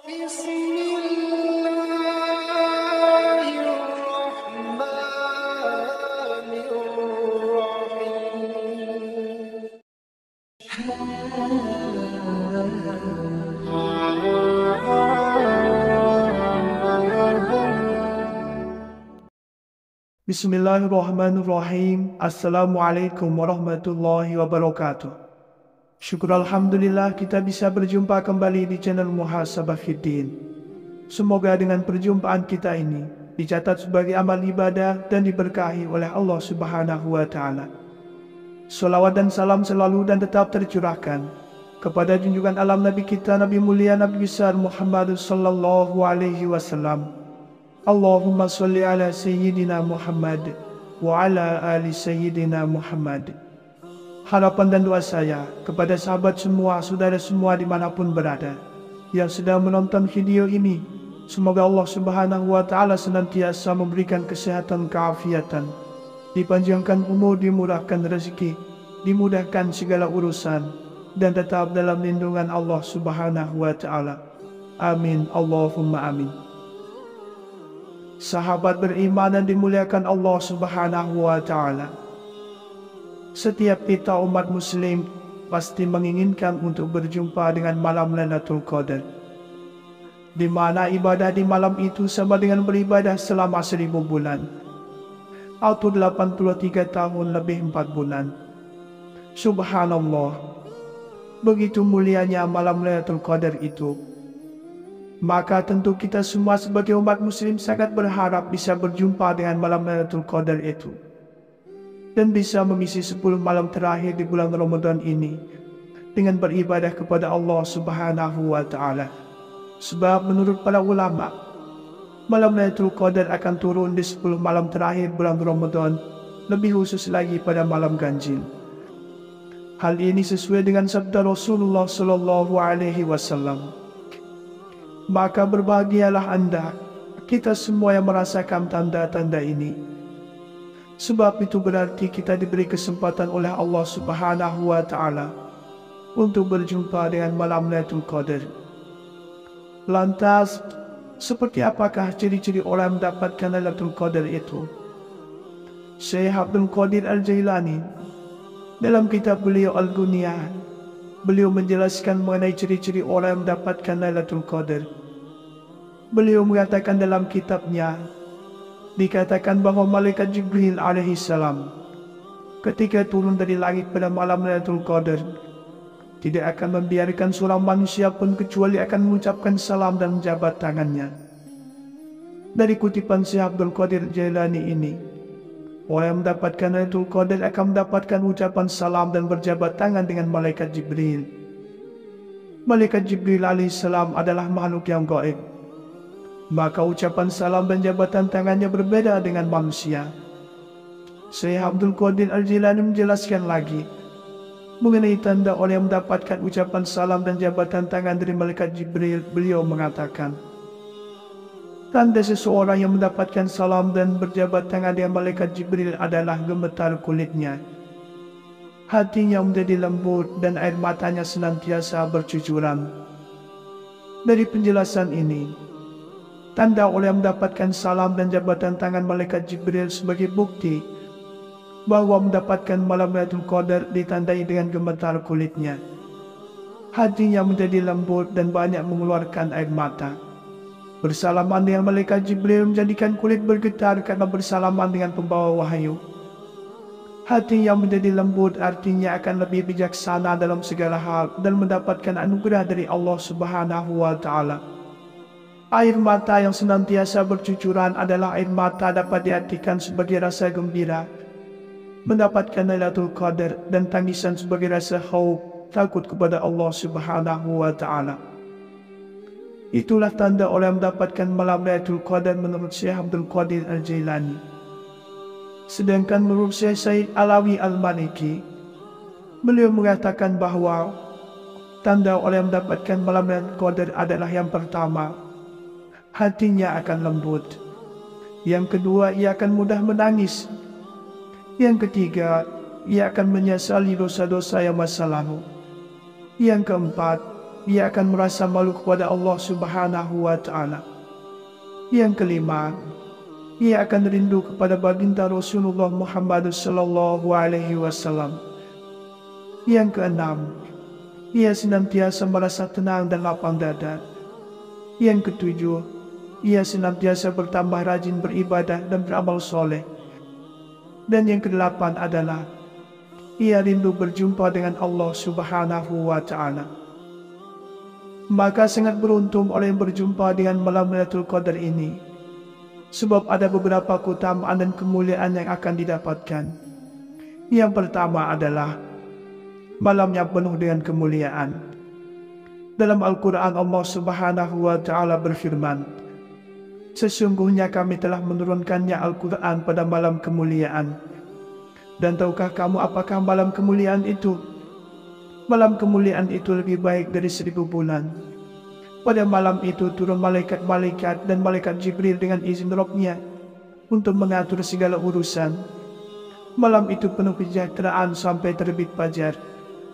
Bismillahirrahmanirrahim. Bismillahirrahmanirrahim. Assalamualaikum warahmatullahi wabarakatuh. Syukur Alhamdulillah kita bisa berjumpa kembali di channel Muhasabah Fiddin. Semoga dengan perjumpaan kita ini dicatat sebagai amal ibadah dan diberkahi oleh Allah Subhanahu wa Ta'ala. Salawat dan salam selalu dan tetap tercurahkan kepada junjungan alam Nabi kita, Nabi mulia, Nabi besar Muhammad sallallahu alaihi wasallam. Allahumma salli ala Sayyidina Muhammad wa ala ali Sayyidina Muhammad. Harapan dan doa saya kepada sahabat semua, saudara semua dimanapun berada yang sedang menonton video ini, semoga Allah Subhanahu wa Ta'ala senantiasa memberikan kesehatan, keafiatan, dipanjangkan umur, dimurahkan rezeki, dimudahkan segala urusan, dan tetap dalam lindungan Allah Subhanahu wa Ta'ala. Amin, Allahumma amin. Sahabat beriman dan dimuliakan Allah Subhanahu wa Ta'ala, setiap kita umat muslim pasti menginginkan untuk berjumpa dengan malam Lailatul Qadar, di mana ibadah di malam itu sama dengan beribadah selama 1000 bulan atau 83 tahun lebih 4 bulan. Subhanallah, begitu mulianya malam Lailatul Qadar itu. Maka tentu kita semua sebagai umat muslim sangat berharap bisa berjumpa dengan malam Lailatul Qadar itu, dan bisa mengisi 10 malam terakhir di bulan Ramadan ini dengan beribadah kepada Allah Subhanahu wa Ta'ala. Sebab menurut para ulama, malam Lailatul Qadar akan turun di 10 malam terakhir bulan Ramadan, lebih khusus lagi pada malam ganjil. Hal ini sesuai dengan sabda Rasulullah sallallahu alaihi wasallam. Maka berbahagialah Anda, kita semua yang merasakan tanda-tanda ini. Sebab itu berarti kita diberi kesempatan oleh Allah Subhanahu wa Ta'ala untuk berjumpa dengan malam Lailatul Qadar. Lantas, seperti apakah ciri-ciri orang mendapatkan Lailatul Qadar itu? Syekh Abdul Qadir Al-Jailani dalam kitab beliau Al-Ghunyah, beliau menjelaskan mengenai ciri-ciri orang yang mendapatkan Lailatul Qadar. Beliau mengatakan dalam kitabnya, dikatakan bahwa malaikat Jibril alaihissalam ketika turun dari langit pada malam Lailatul Qadar tidak akan membiarkan seorang manusia pun kecuali akan mengucapkan salam dan menjabat tangannya. Dari kutipan Syekh Abdul Qadir Jailani ini, orang yang mendapatkan Lailatul Qadar akan mendapatkan ucapan salam dan berjabat tangan dengan malaikat Jibril. Malaikat Jibril alaihissalam adalah makhluk yang gaib, maka ucapan salam dan jabatan tangannya berbeda dengan manusia. Syekh Abdul Qadir Al-Jailani menjelaskan lagi mengenai tanda orang yang mendapatkan ucapan salam dan jabatan tangan dari malaikat Jibril. Beliau mengatakan, tanda seseorang yang mendapatkan salam dan berjabat tangan dengan malaikat Jibril adalah gemetar kulitnya, hatinya menjadi lembut, dan air matanya senantiasa bercucuran. Dari penjelasan ini, tanda orang yang mendapatkan salam dan jabatan tangan malaikat Jibril sebagai bukti bahwa mendapatkan malam Lailatul Qadar ditandai dengan gemetar kulitnya, hatinya menjadi lembut dan banyak mengeluarkan air mata. Bersalaman dengan malaikat Jibril menjadikan kulit bergetar karena bersalaman dengan pembawa wahyu. Hati yang menjadi lembut artinya akan lebih bijaksana dalam segala hal dan mendapatkan anugerah dari Allah Subhanahu wa Ta'ala. Air mata yang senantiasa bercucuran adalah air mata dapat diartikan sebagai rasa gembira mendapatkan Lailatul Qadar, dan tangisan sebagai rasa khauf, takut kepada Allah Subhanahu wa Ta'ala. Itulah tanda orang mendapatkan malam Lailatul Qadar menurut Syekh Abdul Qadir Al-Jailani. Sedangkan menurut Syekh Said Alawi Al-Maliki, beliau mengatakan bahwa tanda orang mendapatkan malam Lailatul Qadar adalah yang pertama, hatinya akan lembut. Yang kedua, ia akan mudah menangis. Yang ketiga, ia akan menyesali dosa-dosa yang masa lalu. Yang keempat, ia akan merasa malu kepada Allah Subhanahu wa Ta'ala. Yang kelima, ia akan rindu kepada baginda Rasulullah Muhammad sallallahu alaihi wasallam. Yang keenam, ia senantiasa merasa tenang dan lapang dada. Yang ketujuh, ia senantiasa bertambah rajin beribadah dan beramal soleh. Dan yang kedelapan adalah ia rindu berjumpa dengan Allah Subhanahu wa Ta'ala. Maka sangat beruntung orang yang berjumpa dengan malam Lailatul Qadar ini, sebab ada beberapa keutamaan dan kemuliaan yang akan didapatkan. Yang pertama adalah malam yang penuh dengan kemuliaan. Dalam Al-Quran Allah Subhanahu wa Ta'ala berfirman, sesungguhnya kami telah menurunkannya Al-Quran pada malam kemuliaan. Dan tahukah kamu apakah malam kemuliaan itu? Malam kemuliaan itu lebih baik dari 1000 bulan. Pada malam itu turun malaikat-malaikat dan malaikat Jibril dengan izin Rabb-Nya untuk mengatur segala urusan. Malam itu penuh kesejahteraan sampai terbit fajar.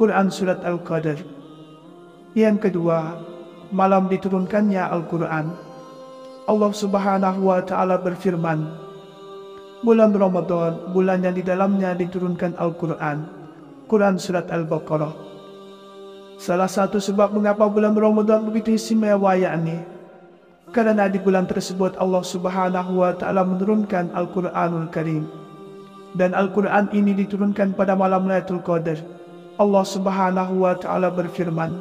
Quran Surat Al-Qadar. Yang kedua, malam diturunkannya Al-Quran. Allah Subhanahu wa Ta'ala berfirman, bulan Ramadan, bulan yang di dalamnya diturunkan Al-Quran. Quran Surat Al-Baqarah. Salah satu sebab mengapa bulan Ramadan begitu istimewa yakni karena di bulan tersebut Allah Subhanahu wa Ta'ala menurunkan Al-Quranul Karim. Dan Al-Quran ini diturunkan pada malam Lailatul Qadar. Allah Subhanahu wa Ta'ala berfirman,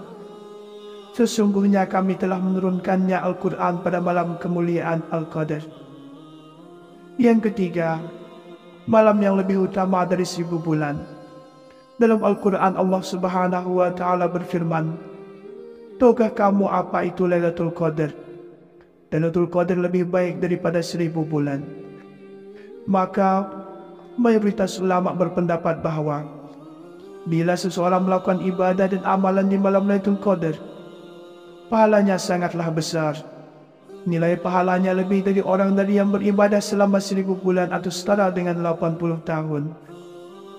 sesungguhnya kami telah menurunkannya Al-Quran pada malam kemuliaan Al-Qadar. Yang ketiga, malam yang lebih utama dari 1000 bulan. Dalam Al-Quran Allah Subhanahu wa Ta'ala berfirman, tahukah kamu apa itu Lailatul Qadar? Lailatul Qadar lebih baik daripada 1000 bulan. Maka mayoritas ulama berpendapat bahwa bila seseorang melakukan ibadah dan amalan di malam Lailatul Qadar, pahalanya sangatlah besar. Nilai pahalanya lebih dari orang yang beribadah selama 1000 bulan atau setara dengan 80 tahun.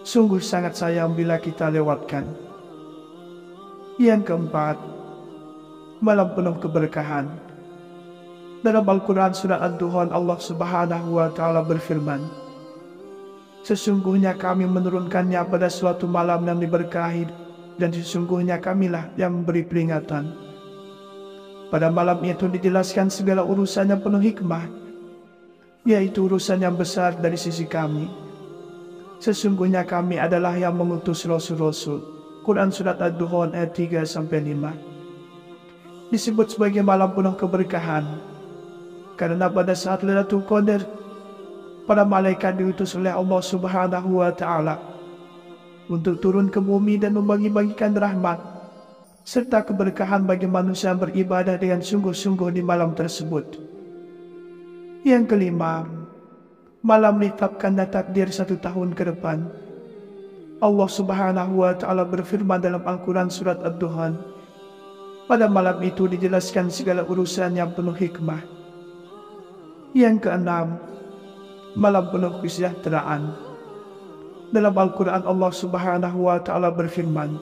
Sungguh sangat sayang bila kita lewatkan. Yang keempat, malam penuh keberkahan. Dalam Al-Quran Surah Ad-Duhan Allah Subhanahu wa Ta'ala berfirman, sesungguhnya kami menurunkannya pada suatu malam yang diberkahi, dan sesungguhnya kamilah yang memberi peringatan. Pada malam itu dijelaskan segala urusan yang penuh hikmah, yaitu urusan yang besar dari sisi kami. Sesungguhnya kami adalah yang mengutus Rasul-Rasul. Quran Surat Ad-Duhan ayat 3-5. Disebut sebagai malam penuh keberkahan karena pada saat Lailatul Qadar, para malaikat diutus oleh Allah Subhanahu wa Ta'ala untuk turun ke bumi dan membagi-bagikan rahmat serta keberkahan bagi manusia yang beribadah dengan sungguh-sungguh di malam tersebut. Yang kelima, malam menetapkan takdir 1 tahun ke depan. Allah Subhanahu wa Ta'ala berfirman dalam Al-Quran Surat Ad-Duhan, pada malam itu dijelaskan segala urusan yang penuh hikmah. Yang keenam, malam penuh kesejahteraan. Dalam Al-Quran Allah Subhanahu wa Ta'ala berfirman,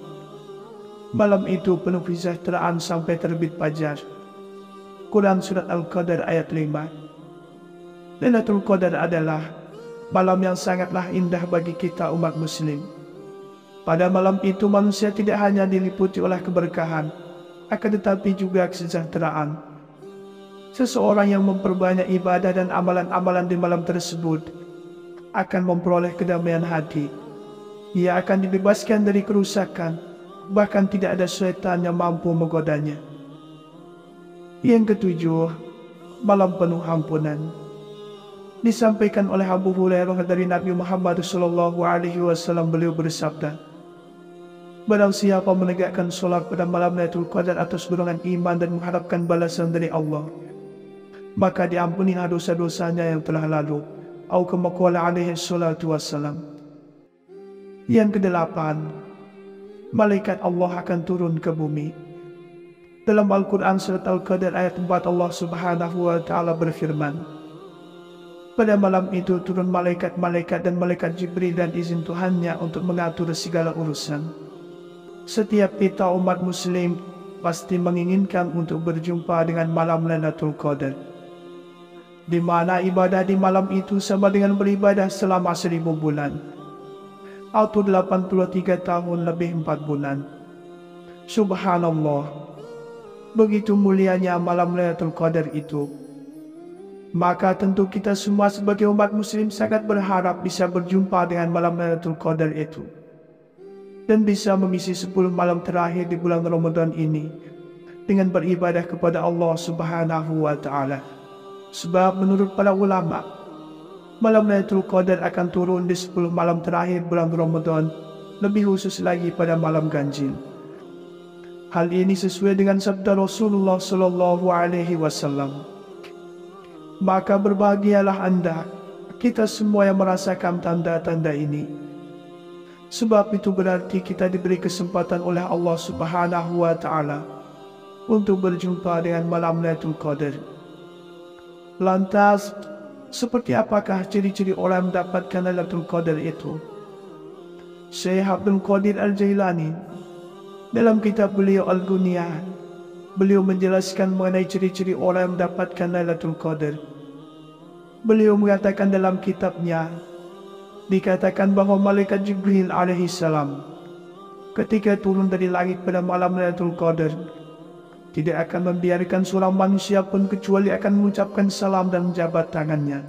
malam itu penuh kesejahteraan sampai terbit fajar. Quran Surat Al-Qadar ayat 5. Lailatul Qadar adalah malam yang sangatlah indah bagi kita umat muslim. Pada malam itu manusia tidak hanya diliputi oleh keberkahan, akan tetapi juga kesejahteraan. Seseorang yang memperbanyak ibadah dan amalan-amalan di malam tersebut akan memperoleh kedamaian hati. Ia akan dibebaskan dari kerusakan, bahkan tidak ada syaitan yang mampu menggodanya. Yang ketujuh, malam penuh ampunan. Disampaikan oleh Abu Hurairah dari Nabi Muhammad SAW, beliau bersabda, barang siapa menegakkan solat pada malam Lailatul Qadar atas dorongan iman dan mengharapkan balasan dari Allah, maka diampuni dosa-dosanya yang telah lalu. Atau kama qala alaihi salatu wassalam. Yang kedelapan, malaikat Allah akan turun ke bumi. Dalam Al-Quran Surat Al-Qadar ayat 4 Allah Subhanahu wa Ta'ala berfirman, pada malam itu turun malaikat-malaikat dan malaikat Jibril dan izin Tuhannya untuk mengatur segala urusan. Setiap kita umat muslim pasti menginginkan untuk berjumpa dengan malam Lailatul Qadar, di mana ibadah di malam itu sama dengan beribadah selama 1000 bulan, atau 83 tahun lebih 4 bulan. Subhanallah, begitu mulianya malam Lailatul Qadar itu. Maka tentu kita semua sebagai umat muslim sangat berharap bisa berjumpa dengan malam Lailatul Qadar itu, dan bisa mengisi 10 malam terakhir di bulan Ramadan ini dengan beribadah kepada Allah Subhanahu wa Ta'ala. Sebab menurut para ulama, malam Lailatul Qadar akan turun di 10 malam terakhir bulan Ramadan, lebih khusus lagi pada malam ganjil. Hal ini sesuai dengan sabda Rasulullah Sallallahu Alaihi Wasallam. Maka berbahagialah Anda, kita semua yang merasakan tanda-tanda ini. Sebab itu berarti kita diberi kesempatan oleh Allah Subhanahu wa Ta'ala untuk berjumpa dengan malam Lailatul Qadar. Lantas, seperti apakah ciri-ciri orang mendapatkan Lailatul Qadar itu? Syekh Abdul Qadir Al-Jailani dalam kitab beliau Al-Ghunyah, beliau menjelaskan mengenai ciri-ciri orang mendapatkan Lailatul Qadar. Beliau mengatakan dalam kitabnya, dikatakan bahwa malaikat Jibril alaihissalam ketika turun dari langit pada malam Lailatul Qadar tidak akan membiarkan seorang manusia pun kecuali akan mengucapkan salam dan menjabat tangannya.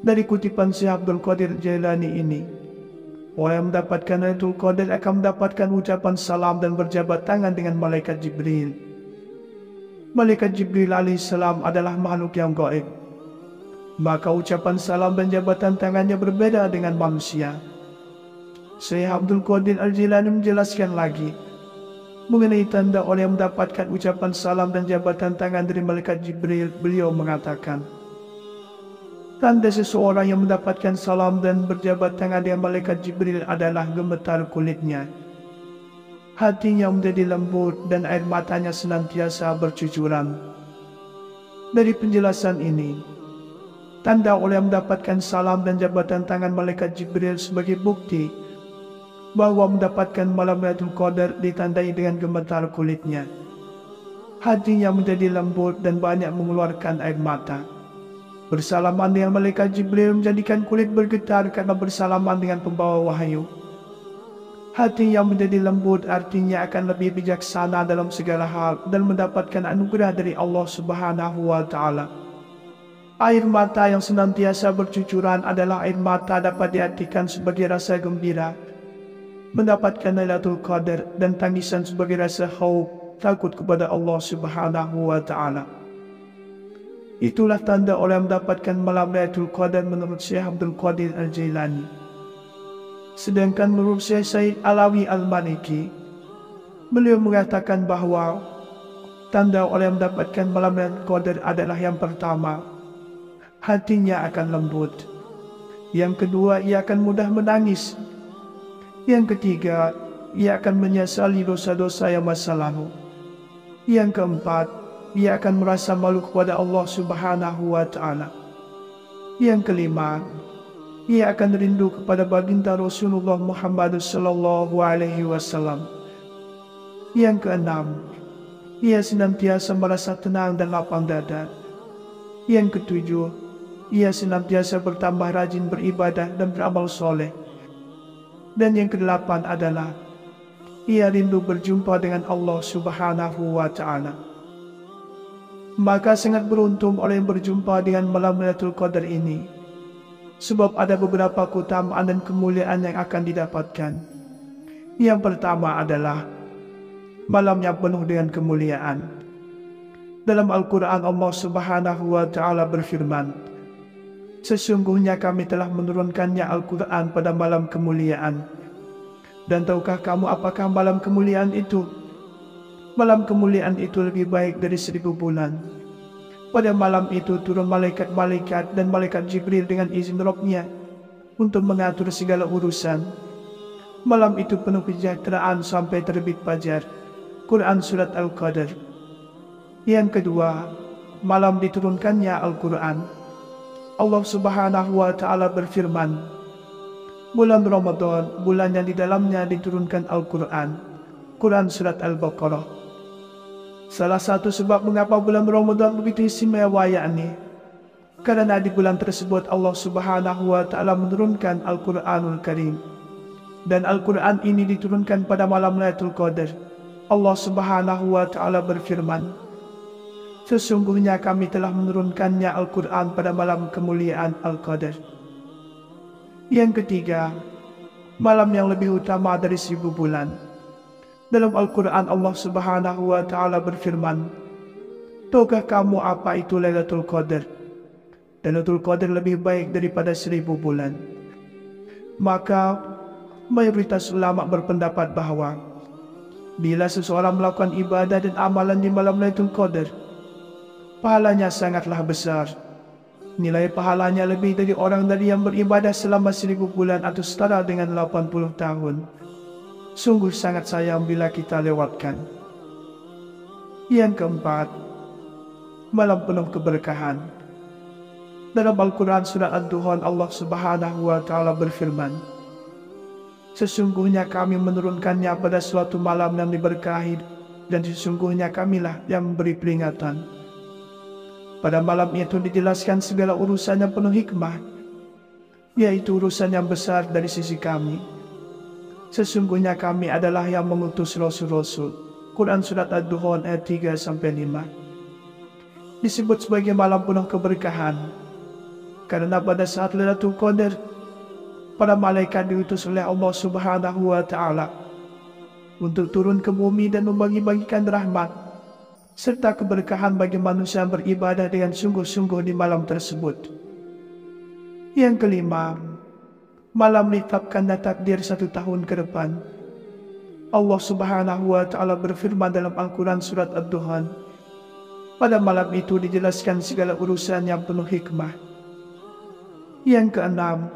Dari kutipan Syekh Abdul Qadir Jailani ini, orang yang mendapatkan Lailatul Qadar akan mendapatkan ucapan salam dan berjabat tangan dengan malaikat Jibril. Malaikat Jibril alaihissalam adalah makhluk yang gaib, maka ucapan salam dan jabatan tangannya berbeda dengan manusia. Syekh Abdul Qadir Al-Jailani menjelaskan lagi mengenai tanda orang yang mendapatkan ucapan salam dan jabatan tangan dari malaikat Jibril. Beliau mengatakan, tanda seseorang yang mendapatkan salam dan berjabat tangan dengan malaikat Jibril adalah gemetar kulitnya, hatinya menjadi lembut, dan air matanya senantiasa bercucuran. Dari penjelasan ini, tanda orang yang mendapatkan salam dan jabatan tangan malaikat Jibril sebagai bukti bahwa mendapatkan malam Lailatul Qadar ditandai dengan gemetar kulitnya, hatinya menjadi lembut dan banyak mengeluarkan air mata. Bersalaman dengan malaikat Jibril menjadikan kulit bergetar karena bersalaman dengan pembawa wahyu. Hati yang menjadi lembut artinya akan lebih bijaksana dalam segala hal dan mendapatkan anugerah dari Allah Subhanahu wa Ta'ala. Air mata yang senantiasa bercucuran adalah air mata dapat diartikan sebagai rasa gembira mendapatkan Lailatul Qadar, dan tangisan sebagai rasa khauf, takut kepada Allah Subhanahu wa Ta'ala. Itulah tanda orang mendapatkan malam Lailatul Qadar menurut Syekh Abdul Qadir Al-Jailani. Sedangkan menurut Syekh Said Alawi Al-Maliki, beliau mengatakan bahwa tanda orang mendapatkan malam Lailatul Qadar adalah yang pertama, hatinya akan lembut. Yang kedua, ia akan mudah menangis. Yang ketiga, ia akan menyesali dosa-dosa yang masa lalu. Yang keempat, ia akan merasa malu kepada Allah Subhanahu wa Ta'ala. Yang kelima, ia akan rindu kepada baginda Rasulullah Muhammad sallallahu alaihi wasallam. Yang keenam, ia senantiasa merasa tenang dan lapang dada. Yang ketujuh, ia senantiasa bertambah rajin beribadah dan beramal soleh. Dan yang kedelapan adalah ia rindu berjumpa dengan Allah Subhanahu wa Ta'ala. Maka sangat beruntung orang yang berjumpa dengan malam Lailatul Qadar ini, sebab ada beberapa keutamaan dan kemuliaan yang akan didapatkan. Yang pertama adalah malam yang penuh dengan kemuliaan. Dalam Al-Quran, Allah Subhanahu wa Ta'ala berfirman, sesungguhnya kami telah menurunkannya Al-Quran pada malam kemuliaan. Dan tahukah kamu apakah malam kemuliaan itu? Malam kemuliaan itu lebih baik dari 1000 bulan. Pada malam itu turun malaikat-malaikat dan malaikat Jibril dengan izin Rabb-Nya untuk mengatur segala urusan. Malam itu penuh kesejahteraan sampai terbit fajar. Quran Surat Al-Qadar. Yang kedua, malam diturunkannya Al-Quran. Allah Subhanahu wa Ta'ala berfirman, bulan Ramadan, bulan yang di dalamnya diturunkan Al-Quran. Quran Surat Al-Baqarah. Salah satu sebab mengapa bulan Ramadan begitu istimewa yakni karena di bulan tersebut Allah Subhanahu wa Ta'ala menurunkan Al-Quranul Karim. Dan Al-Quran ini diturunkan pada malam Lailatul Qadar. Allah Subhanahu wa Ta'ala berfirman, sesungguhnya kami telah menurunkannya Al-Quran pada malam kemuliaan Al-Qadar. Yang ketiga, malam yang lebih utama dari 1000 bulan. Dalam Al-Quran Allah Subhanahu wa Ta'ala berfirman, tahukah kamu apa itu Lailatul Qadar? Lailatul Qadar lebih baik daripada 1000 bulan. Maka mayoritas ulama berpendapat bahwa bila seseorang melakukan ibadah dan amalan di malam Lailatul Qadar, pahalanya sangatlah besar. Nilai pahalanya lebih dari orang yang beribadah selama 1000 bulan atau setara dengan 80 tahun. Sungguh sangat sayang bila kita lewatkan. Yang keempat, malam penuh keberkahan. Dalam Al-Quran surat Ad-Duhan Allah Subhanahu wa Ta'ala berfirman, sesungguhnya kami menurunkannya pada suatu malam yang diberkahi, dan sesungguhnya kamilah yang memberi peringatan. Pada malam itu dijelaskan segala urusan yang penuh hikmah, yaitu urusan yang besar dari sisi kami. Sesungguhnya kami adalah yang mengutus Rasul-Rasul. Quran Surat Ad-Duhan ayat 3-5. Disebut sebagai malam penuh keberkahan, karena pada saat Lailatul Qadar, para malaikat diutus oleh Allah Subhanahu wa Ta'ala untuk turun ke bumi dan membagi-bagikan rahmat serta keberkahan bagi manusia yang beribadah dengan sungguh-sungguh di malam tersebut. Yang kelima, malam menetapkan takdir 1 tahun ke depan. Allah Subhanahu wa Ta'ala berfirman dalam Al-Quran Surat Ad-Duhan, pada malam itu dijelaskan segala urusan yang penuh hikmah. Yang keenam,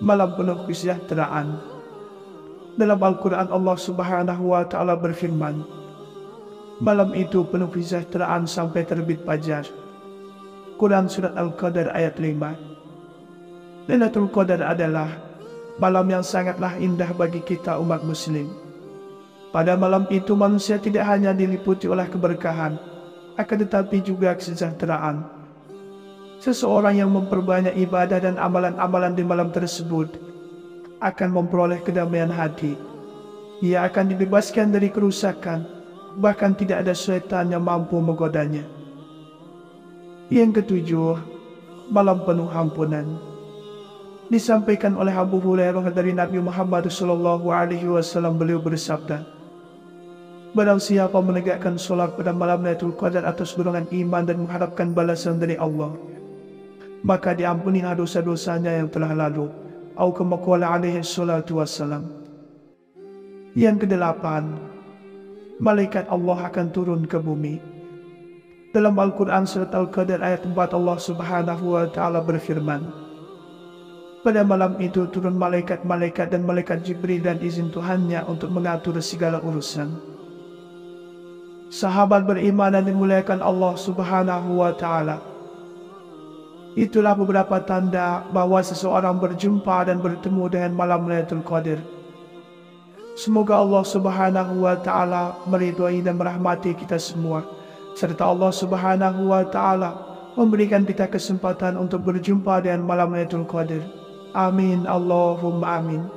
malam penuh kesejahteraan. Dalam Al-Quran Allah Subhanahu wa Ta'ala berfirman, malam itu penuh kesejahteraan sampai terbit fajar. Quran Surat Al-Qadar ayat 5. Lailatul Qadar adalah malam yang sangatlah indah bagi kita umat muslim. Pada malam itu manusia tidak hanya diliputi oleh keberkahan, akan tetapi juga kesejahteraan. Seseorang yang memperbanyak ibadah dan amalan-amalan di malam tersebut akan memperoleh kedamaian hati. Ia akan dibebaskan dari kerusakan, bahkan tidak ada syaitan yang mampu menggodanya. Yang ketujuh, malam penuh ampunan. Disampaikan oleh Abu Hurairah dari Nabi Muhammad SAW, beliau bersabda, barang siapa menegakkan solat pada malam Lailatul Qadar atas golongan iman dan mengharapkan balasan dari Allah, maka diampunilah dosa-dosanya yang telah lalu. Atau kama qala alaihi salatu wassalam. Yang kedelapan, malaikat Allah akan turun ke bumi. Dalam Al-Quran Surat Al-Qadar ayat 4 Allah Subhanahu wa Ta'ala berfirman, pada malam itu turun malaikat-malaikat dan malaikat Jibril dan izin Tuhannya untuk mengatur segala urusan. Sahabat beriman dan dimuliakan Allah Subhanahu wa Ta'ala, itulah beberapa tanda bahwa seseorang berjumpa dan bertemu dengan malam Lailatul Qadar. Semoga Allah Subhanahu wa Ta'ala meridhai dan merahmati kita semua, serta Allah Subhanahu wa Ta'ala memberikan kita kesempatan untuk berjumpa dengan malam Lailatul Qadar. Amin Allahumma amin.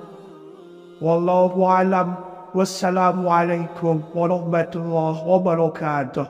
Wallahu a'lam. Wassalamu alaikum warahmatullahi wabarakatuh.